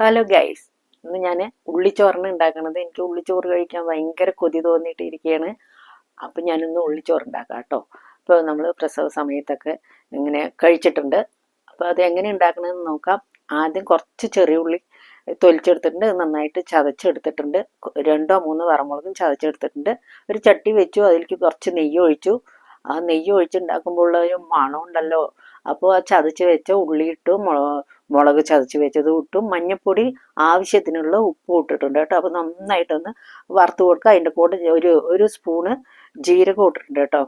Hello guys, ഇന്ന് ഞാൻ ഉള്ളിച്ചോറാണ് ഉണ്ടാക്കുന്നത്. എനിക്ക് ഉള്ളിച്ചോറ് കഴിക്കാൻ ഭയങ്കര കൊതി തോന്നിയിട്ടിരിക്കുകയാണ്. അപ്പം ഞാനിന്ന് ഉള്ളിച്ചോറ് ഉണ്ടാക്കാം കേട്ടോ. ഇപ്പോൾ നമ്മൾ പ്രസവ സമയത്തൊക്കെ ഇങ്ങനെ കഴിച്ചിട്ടുണ്ട്. അപ്പോൾ അത് എങ്ങനെ ഉണ്ടാക്കണമെന്ന് നോക്കാം. ആദ്യം കുറച്ച് ചെറിയ ഉള്ളി തൊലിച്ചെടുത്തിട്ടുണ്ട്, നന്നായിട്ട് ചതച്ചെടുത്തിട്ടുണ്ട്. രണ്ടോ മൂന്നോ വറമുളകും ചതച്ചെടുത്തിട്ടുണ്ട്. ഒരു ചട്ടി വെച്ചു, അതിലേക്ക് കുറച്ച് നെയ്യ് ഒഴിച്ചു. ആ നെയ്യ് ഒഴിച്ചുണ്ടാക്കുമ്പോൾ ഉള്ള ഒരു മണം ഉണ്ടല്ലോ. അപ്പോൾ ആ ചതച്ച് വെച്ച ഉള്ളി ഇട്ടു, മുളക് ചതച്ച് വെച്ചത് ഇട്ടു, മഞ്ഞൾപ്പൊടി ആവശ്യത്തിനുള്ള ഉപ്പും ഇട്ടിട്ടുണ്ട് കേട്ടോ. അപ്പോൾ നന്നായിട്ടൊന്ന് വറുത്ത് കൊടുക്കുക. അതിൻ്റെ കൂടെ ഒരു സ്പൂണ് ജീരകം ഇട്ടിട്ടുണ്ട് കേട്ടോ.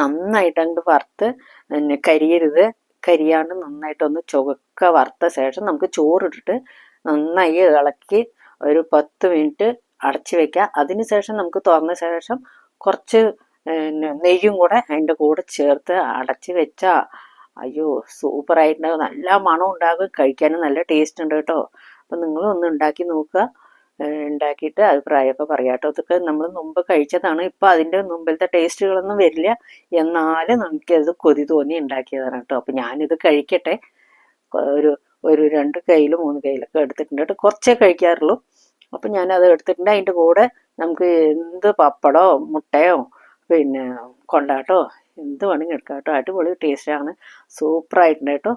നന്നായിട്ട് അങ്ങോട്ട് വറുത്ത് പിന്നെ കരിയരുത്. കരിയാണ്ട് നന്നായിട്ടൊന്ന് ചുവക്ക വറുത്ത ശേഷം നമുക്ക് ചോറിട്ടിട്ട് നന്നായി ഇളക്കി ഒരു 10 മിനിറ്റ് അടച്ചു വെക്കുക. അതിന് ശേഷം നമുക്ക് തുറന്ന ശേഷം കുറച്ച് നെയ്യും കൂടെ അതിൻ്റെ കൂടെ ചേർത്ത് അടച്ച് വെച്ചാൽ അയ്യോ സൂപ്പറായിട്ടുണ്ടാകും. നല്ല മണം ഉണ്ടാകും, കഴിക്കാനും നല്ല ടേസ്റ്റ് ഉണ്ട് കേട്ടോ. അപ്പം നിങ്ങളും ഒന്ന് ഉണ്ടാക്കി നോക്കുക. ഉണ്ടാക്കിയിട്ട് അഭിപ്രായമൊക്കെ പറയാം കേട്ടോ. ഇതൊക്കെ നമ്മൾ മുമ്പ് കഴിച്ചതാണ്. ഇപ്പം അതിൻ്റെ മുമ്പിലത്തെ ടേസ്റ്റുകളൊന്നും വരില്ല, എന്നാലും നമുക്കത് കൊതി തോന്നി ഉണ്ടാക്കിയതാണ് കേട്ടോ. അപ്പം ഞാനിത് കഴിക്കട്ടെ. ഒരു ഒരു 2 കയ്യിൽ 3 കയ്യിലൊക്കെ എടുത്തിട്ടുണ്ട് കേട്ടോ. കുറച്ചേ കഴിക്കാറുള്ളൂ. അപ്പം ഞാനത് എടുത്തിട്ടുണ്ട്. അതിൻ്റെ കൂടെ നമുക്ക് എന്ത് പപ്പടമോ മുട്ടയോ പിന്നെ കൊണ്ടാട്ടോ എന്ത് വേണമെങ്കിൽ എടുക്കാം കേട്ടോ. അടിപൊളി ടേസ്റ്റാണ്, സൂപ്പറായിട്ടുണ്ട് കേട്ടോ.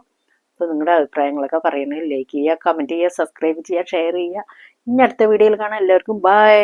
അപ്പോൾ നിങ്ങളുടെ അഭിപ്രായങ്ങളൊക്കെ പറയണേ. ലൈക്ക് ചെയ്യുക, കമൻറ്റ് ചെയ്യുക, സബ്സ്ക്രൈബ് ചെയ്യുക, ഷെയർ ചെയ്യുക. ഇനി അടുത്ത വീഡിയോയിൽ കാണാം. എല്ലാവർക്കും ബൈ.